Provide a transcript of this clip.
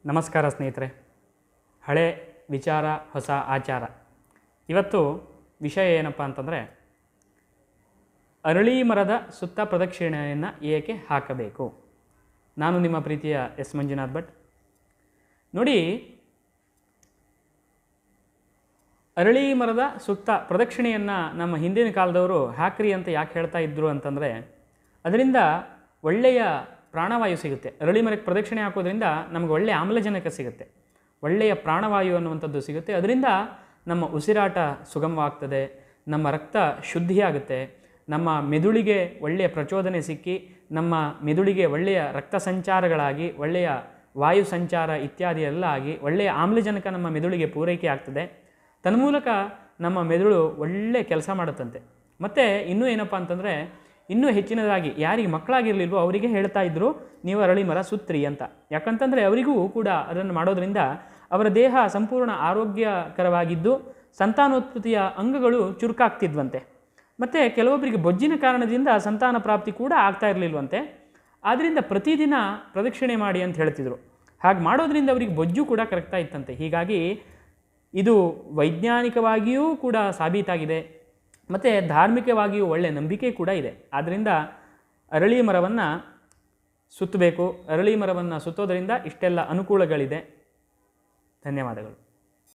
ನಮಸ್ಕಾರ ಸ್ನೇಹಿತರೆ. ಹಳೆ ವಿಚಾರ ಹೊಸ ಆಚಾರ. ಇವತ್ತು ವಿಷಯ ಏನಪ್ಪ ಅಂತಂದರೆ, ಅರಳಿ ಮರದ ಸುತ್ತ ಪ್ರದಕ್ಷಿಣೆಯನ್ನು ಏಕೆ ಹಾಕಬೇಕು. ನಾನು ನಿಮ್ಮ ಪ್ರೀತಿಯ ಎಸ್ ಮಂಜುನಾಥ್ ಭಟ್. ನೋಡಿ, ಅರಳಿ ಮರದ ಸುತ್ತ ಪ್ರದಕ್ಷಿಣೆಯನ್ನು ನಮ್ಮ ಹಿಂದಿನ ಕಾಲದವರು ಹಾಕ್ರಿ ಅಂತ ಯಾಕೆ ಹೇಳ್ತಾ ಇದ್ದರು ಅಂತಂದರೆ, ಅದರಿಂದ ಒಳ್ಳೆಯ ಪ್ರಾಣವಾಯು ಸಿಗುತ್ತೆ. ಅರಳಿ ಮರಕ್ಕೆ ಪ್ರದಕ್ಷಿಣೆ ಹಾಕೋದ್ರಿಂದ ನಮಗೆ ಒಳ್ಳೆಯ ಆಮ್ಲಜನಕ ಸಿಗುತ್ತೆ, ಒಳ್ಳೆಯ ಪ್ರಾಣವಾಯು ಅನ್ನುವಂಥದ್ದು ಸಿಗುತ್ತೆ. ಅದರಿಂದ ನಮ್ಮ ಉಸಿರಾಟ ಸುಗಮವಾಗ್ತದೆ, ನಮ್ಮ ರಕ್ತ ಶುದ್ಧಿಯಾಗುತ್ತೆ, ನಮ್ಮ ಮೆದುಳಿಗೆ ಒಳ್ಳೆಯ ಪ್ರಚೋದನೆ ಸಿಕ್ಕಿ ನಮ್ಮ ಮೆದುಳಿಗೆ ಒಳ್ಳೆಯ ರಕ್ತ ಸಂಚಾರಗಳಾಗಿ ಒಳ್ಳೆಯ ವಾಯು ಸಂಚಾರ ಇತ್ಯಾದಿ ಎಲ್ಲ ಆಗಿ ಒಳ್ಳೆಯ ಆಮ್ಲಜನಕ ನಮ್ಮ ಮೆದುಳಿಗೆ ಪೂರೈಕೆ ಆಗ್ತದೆ. ತನ್ಮೂಲಕ ನಮ್ಮ ಮೆದುಳು ಒಳ್ಳೆಯ ಕೆಲಸ ಮಾಡುತ್ತಂತೆ. ಮತ್ತು ಇನ್ನೂ ಏನಪ್ಪ ಅಂತಂದರೆ, ಇನ್ನೂ ಹೆಚ್ಚಿನದಾಗಿ ಯಾರಿಗೆ ಮಕ್ಕಳಾಗಿರಲಿಲ್ವೋ ಅವರಿಗೆ ಹೇಳ್ತಾ ಇದ್ದರು, ನೀವು ಅರಳಿ ಮರ ಸುತ್ರಿ ಅಂತ. ಯಾಕಂತಂದರೆ ಅವರಿಗೂ ಕೂಡ ಅದನ್ನು ಮಾಡೋದರಿಂದ ಅವರ ದೇಹ ಸಂಪೂರ್ಣ ಆರೋಗ್ಯಕರವಾಗಿದ್ದು ಸಂತಾನೋತ್ಪತ್ತಿಯ ಅಂಗಗಳು ಚುರುಕಾಗ್ತಿದ್ವಂತೆ. ಮತ್ತು ಕೆಲವೊಬ್ಬರಿಗೆ ಬೊಜ್ಜಿನ ಕಾರಣದಿಂದ ಸಂತಾನ ಪ್ರಾಪ್ತಿ ಕೂಡ ಆಗ್ತಾ ಇರಲಿಲ್ವಂತೆ. ಆದ್ದರಿಂದ ಪ್ರತಿದಿನ ಪ್ರದಕ್ಷಿಣೆ ಮಾಡಿ ಅಂತ ಹೇಳ್ತಿದ್ರು. ಹಾಗೆ ಮಾಡೋದ್ರಿಂದ ಅವರಿಗೆ ಬೊಜ್ಜು ಕೂಡ ಕರಗ್ತಾ ಇತ್ತಂತೆ. ಹೀಗಾಗಿ ಇದು ವೈಜ್ಞಾನಿಕವಾಗಿಯೂ ಕೂಡ ಸಾಬೀತಾಗಿದೆ ಮತ್ತು ಧಾರ್ಮಿಕವಾಗಿಯೂ ಒಳ್ಳೆಯ ನಂಬಿಕೆ ಕೂಡ ಇದೆ. ಆದ್ದರಿಂದ ಅರಳಿ ಮರವನ್ನು ಸುತ್ತಬೇಕು. ಅರಳಿ ಮರವನ್ನು ಸುತ್ತೋದರಿಂದ ಇಷ್ಟೆಲ್ಲ ಅನುಕೂಲಗಳಿದೆ. ಧನ್ಯವಾದಗಳು.